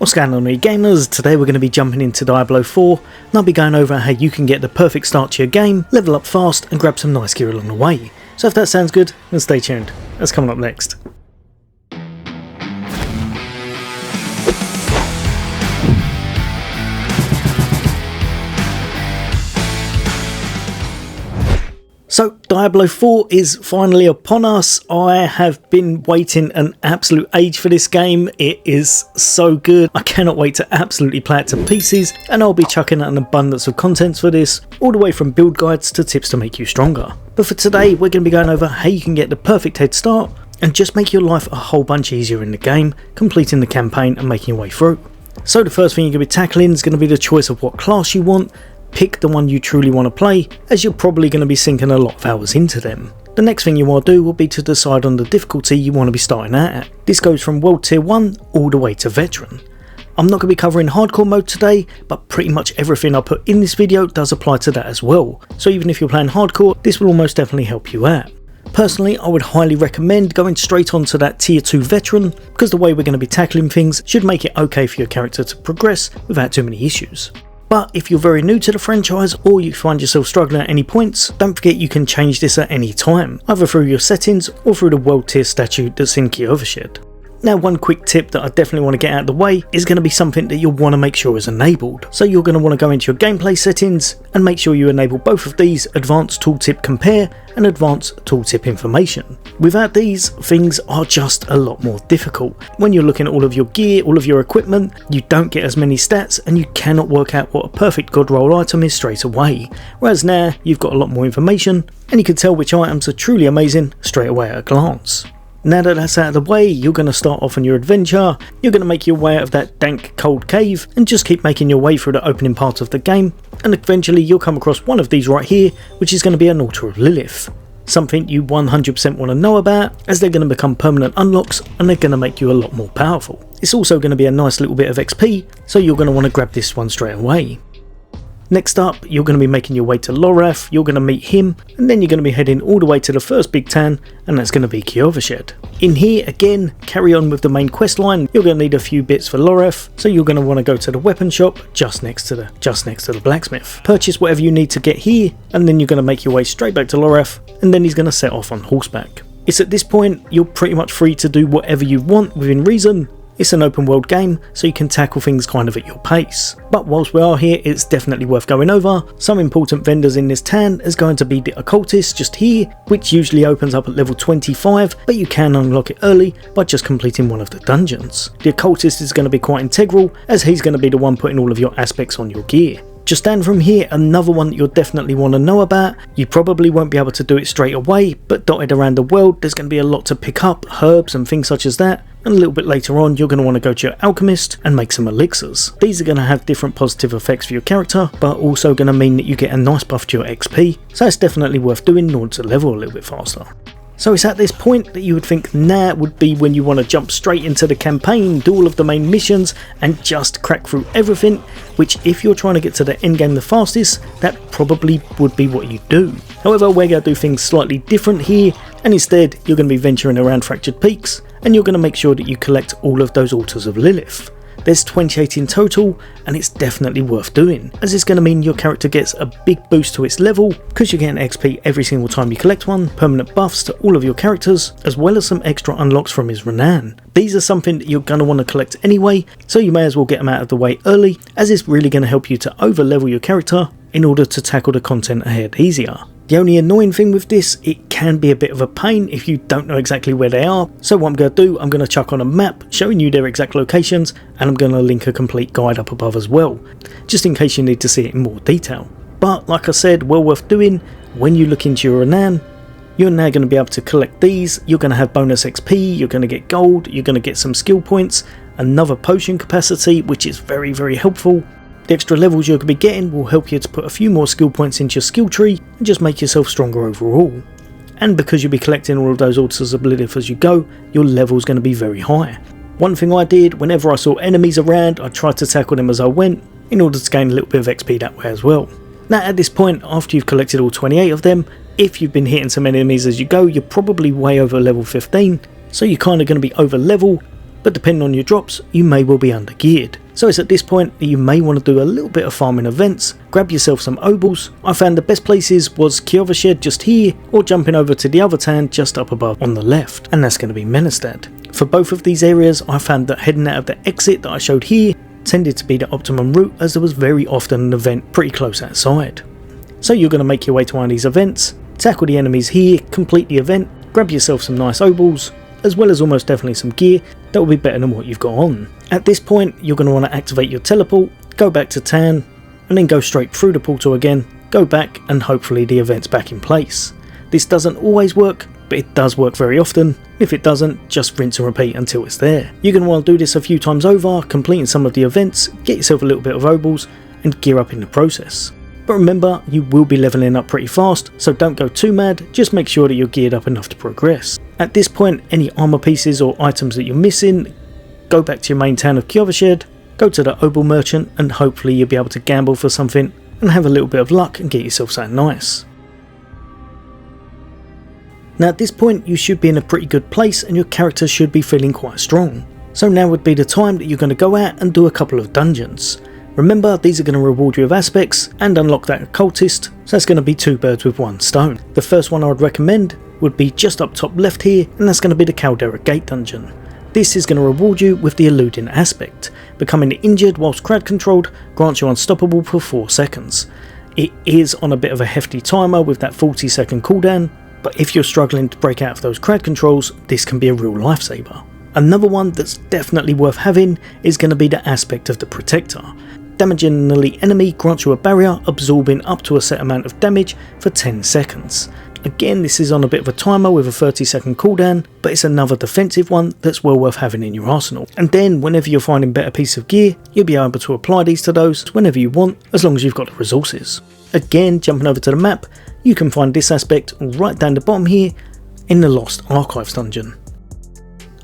What's going on, gamers? Today we're going to be jumping into Diablo 4 and I'll be going over how you can get the perfect start to your game, level up fast and grab some nice gear along the way. So if that sounds good, then stay tuned. That's coming up next. So Diablo 4 is finally upon us. I have been waiting an absolute age for this game. It is so good. I cannot wait to absolutely play it to pieces, and I'll be chucking out an abundance of contents for this, all the way from build guides to tips to make you stronger. But for today we're going to be going over how you can get the perfect head start and just make your life a whole bunch easier in the game, completing the campaign and making your way through. So the first thing you're going to be tackling is going to be the choice of what class you want. Pick the one you truly want to play, as you're probably going to be sinking a lot of hours into them. The next thing you want to do will be to decide on the difficulty you want to be starting out at. This goes from World Tier 1 all the way to Veteran. I'm not going to be covering hardcore mode today, but pretty much everything I put in this video does apply to that as well, so even if you're playing hardcore, this will almost definitely help you out. Personally, I would highly recommend going straight on to that Tier 2 Veteran, because the way we're going to be tackling things should make it okay for your character to progress without too many issues. But if you're very new to the franchise or you find yourself struggling at any points, don't forget you can change this at any time, either through your settings or through the world tier statue that's in Kiovershed. Now, one quick tip that I definitely want to get out of the way is going to be something that you'll want to make sure is enabled. So you're going to want to go into your gameplay settings and make sure you enable both of these: Advanced Tooltip Compare and Advanced Tooltip Information. Without these, things are just a lot more difficult. When you're looking at all of your gear, all of your equipment, you don't get as many stats and you cannot work out what a perfect god roll item is straight away. Whereas now, you've got a lot more information and you can tell which items are truly amazing straight away at a glance. Now that that's out of the way, you're going to start off on your adventure, you're going to make your way out of that dank cold cave and just keep making your way through the opening part of the game, and eventually you'll come across one of these right here, which is going to be an altar of Lilith. Something you 100% want to know about, as they're going to become permanent unlocks and they're going to make you a lot more powerful. It's also going to be a nice little bit of XP, so you're going to want to grab this one straight away. Next up, you're going to be making your way to Lorath, you're going to meet him, and then you're going to be heading all the way to the first big town, and that's going to be Kiovershed. In here, again, carry on with the main quest line. You're going to need a few bits for Lorath, so you're going to want to go to the weapon shop just next to the blacksmith. Purchase whatever you need to get here, and then you're going to make your way straight back to Lorath, and then he's going to set off on horseback. It's at this point you're pretty much free to do whatever you want within reason. It's an open world game, so you can tackle things kind of at your pace. But whilst we are here, it's definitely worth going over. Some important vendors in this town is going to be the Occultist just here, which usually opens up at level 25, but you can unlock it early by just completing one of the dungeons. The Occultist is going to be quite integral, as he's going to be the one putting all of your aspects on your gear. Just down from here, another one that you'll definitely want to know about. You probably won't be able to do it straight away, but dotted around the world there's going to be a lot to pick up, herbs and things such as that. And a little bit later on you're going to want to go to your alchemist and make some elixirs. These are going to have different positive effects for your character, but also going to mean that you get a nice buff to your XP, so it's definitely worth doing in order to level a little bit faster. So it's at this point that you would think now would be when you want to jump straight into the campaign, do all of the main missions and just crack through everything, which if you're trying to get to the end game the fastest, that probably would be what you do. However, we're going to do things slightly different here, and instead you're going to be venturing around Fractured Peaks and you're going to make sure that you collect all of those altars of Lilith. There's 28 in total, and it's definitely worth doing, as it's going to mean your character gets a big boost to its level, because you're getting XP every single time you collect one, permanent buffs to all of your characters, as well as some extra unlocks from his renown. These are something that you're going to want to collect anyway, so you may as well get them out of the way early, as it's really going to help you to over level your character in order to tackle the content ahead easier. The only annoying thing with this, it can be a bit of a pain if you don't know exactly where they are, so what I'm going to do, I'm going to chuck on a map showing you their exact locations, and I'm going to link a complete guide up above as well, just in case you need to see it in more detail. But like I said, well worth doing. When you look into your renown, you're now going to be able to collect these, you're going to have bonus XP, you're going to get gold, you're going to get some skill points, another potion capacity, which is very, very helpful. The extra levels you're going to be getting will help you to put a few more skill points into your skill tree and just make yourself stronger overall. And because you'll be collecting all of those altars of Lilith as you go, your level's going to be very high. One thing I did, whenever I saw enemies around, I tried to tackle them as I went, in order to gain a little bit of XP that way as well. Now at this point, after you've collected all 28 of them, if you've been hitting some enemies as you go, you're probably way over level 15, so you're kind of going to be over level, but depending on your drops, you may well be under geared. So it's at this point that you may want to do a little bit of farming events, grab yourself some obols. I found the best places was Kiovershed just here, or jumping over to the other town just up above on the left, and that's going to be Menestad. For both of these areas, I found that heading out of the exit that I showed here tended to be the optimum route, as there was very often an event pretty close outside. So you're going to make your way to one of these events, tackle the enemies here, complete the event, grab yourself some nice obols, as well as almost definitely some gear that will be better than what you've got on. At this point, you're going to want to activate your teleport, go back to town, and then go straight through the portal again, go back, and hopefully the event's back in place. This doesn't always work, but it does work very often. If it doesn't, just rinse and repeat until it's there. You're going to want to do this a few times over, completing some of the events, get yourself a little bit of obols, and gear up in the process. But remember, you will be leveling up pretty fast, so don't go too mad, just make sure that you're geared up enough to progress. At this point, any armor pieces or items that you're missing, go back to your main town of Kiovershed, go to the obol merchant, and hopefully you'll be able to gamble for something and have a little bit of luck and get yourself something nice. Now at this point, you should be in a pretty good place and your character should be feeling quite strong. So now would be the time that you're going to go out and do a couple of dungeons. Remember, these are going to reward you with aspects and unlock that occultist, so that's going to be two birds with one stone. The first one I would recommend would be just up top left here, and that's going to be the Caldera Gate dungeon. This is going to reward you with the eluding aspect. Becoming injured whilst crowd controlled grants you unstoppable for 4 seconds. It is on a bit of a hefty timer with that 40-second cooldown, but if you're struggling to break out of those crowd controls, this can be a real lifesaver. Another one that's definitely worth having is going to be the aspect of the Protector. Damaging an elite enemy grants you a barrier absorbing up to a set amount of damage for 10 seconds. Again, this is on a bit of a timer with a 30-second cooldown, but it's another defensive one that's well worth having in your arsenal. And then whenever you're finding better piece of gear, you'll be able to apply these to those whenever you want, as long as you've got the resources. Again, jumping over to the map, you can find this aspect right down the bottom here in the Lost Archives dungeon.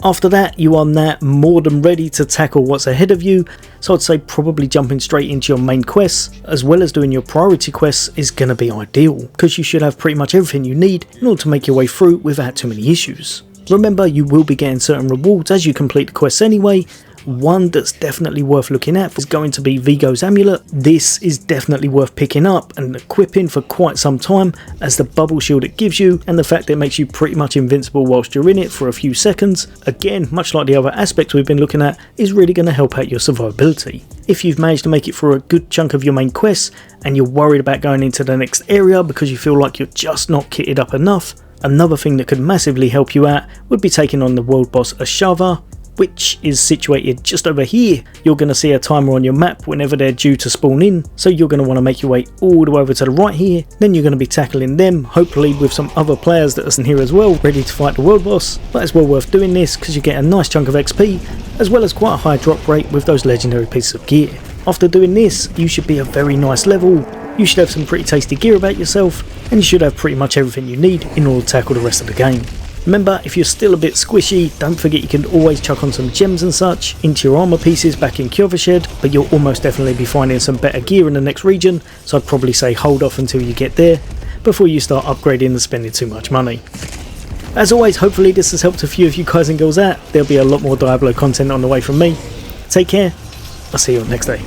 After that, you are now more than ready to tackle what's ahead of you, so I'd say probably jumping straight into your main quests, as well as doing your priority quests, is going to be ideal, because you should have pretty much everything you need in order to make your way through without too many issues. Remember, you will be getting certain rewards as you complete the quests anyway. One that's definitely worth looking at is going to be Vigo's Amulet. This is definitely worth picking up and equipping for quite some time, as the bubble shield it gives you and the fact that it makes you pretty much invincible whilst you're in it for a few seconds, again, much like the other aspects we've been looking at, is really going to help out your survivability. If you've managed to make it through a good chunk of your main quests and you're worried about going into the next area because you feel like you're just not kitted up enough, another thing that could massively help you out would be taking on the world boss Ashava, which is situated just over here. You're going to see a timer on your map whenever they're due to spawn in, so you're going to want to make your way all the way over to the right here. Then you're going to be tackling them, hopefully with some other players that are here as well, ready to fight the world boss. But it's well worth doing this because you get a nice chunk of XP, as well as quite a high drop rate with those legendary pieces of gear. After doing this, you should be a very nice level, you should have some pretty tasty gear about yourself, and you should have pretty much everything you need in order to tackle the rest of the game. Remember, if you're still a bit squishy, don't forget you can always chuck on some gems and such into your armor pieces back in Kiovershed, but you'll almost definitely be finding some better gear in the next region, so I'd probably say hold off until you get there before you start upgrading and spending too much money. As always, hopefully this has helped a few of you guys and girls out. There'll be a lot more Diablo content on the way from me. Take care, I'll see you on next day.